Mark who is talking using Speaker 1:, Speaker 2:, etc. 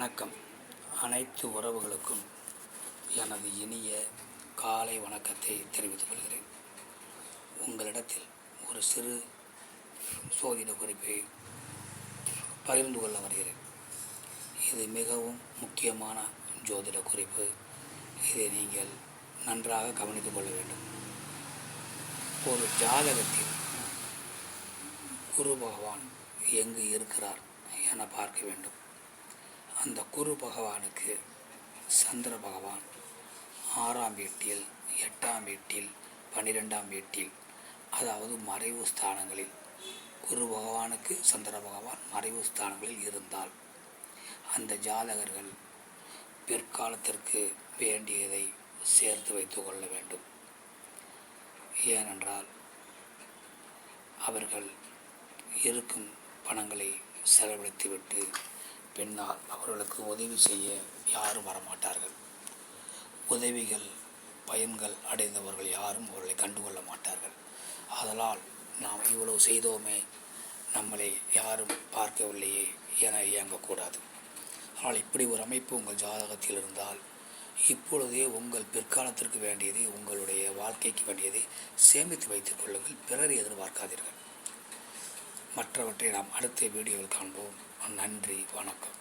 Speaker 1: வணக்கம். அனைத்து உறவுகளுக்கும் எனது இனிய காலை வணக்கத்தை தெரிவித்துக் கொள்கிறேன். உங்களிடத்தில் ஒரு சிறு சோதிட குறிப்பை பகிர்ந்து கொள்ள வருகிறேன். இது மிகவும் முக்கியமான ஜோதிட குறிப்பு. இதை நீங்கள் நன்றாக கவனித்துக் கொள்ள வேண்டும். ஒரு ஜாதகத்தில் குரு பகவான் எங்கு இருக்கிறார் என பார்க்க வேண்டும். அந்த குரு பகவானுக்கு சந்திர பகவான் 6ஆம் வீட்டில், 8ஆம் வீட்டில், 12ஆம் வீட்டில், அதாவது மறைவு ஸ்தானங்களில் குரு பகவானுக்கு சந்திர பகவான் மறைவு ஸ்தானங்களில் இருந்தால் அந்த ஜாதகர்கள் பிற்காலத்திற்கு வேண்டியதை சேர்த்து வைத்து கொள்ள வேண்டும். ஏனென்றால் அவர்கள் இருக்கும் பணங்களை செலவழித்துவிட்டு பின்னால் அவர்களுக்கு உதவி செய்ய யாரும் வரமாட்டார்கள். உதவிகள் பயன்கள் அடைந்தவர்கள் யாரும் அவர்களை கண்டுகொள்ள மாட்டார்கள். ஆதலால் நாம் இவ்வளவு செய்தோமே, நம்மளை யாரும் பார்க்கவில்லையே என இயங்கக்கூடாது. ஆனால் இப்படி ஒரு அமைப்பு உங்கள் ஜாதகத்தில் இருந்தால் இப்பொழுதே உங்கள் பிற்காலத்திற்கு வேண்டியதை, உங்களுடைய வாழ்க்கைக்கு வேண்டியதை சேமித்து வைத்துக் கொள்ளுங்கள். பிறரை எதிர்பார்க்காதீர்கள். மற்றவற்றை நாம் அடுத்த வீடியோவில் காண்போம். நன்றி, வணக்கம்.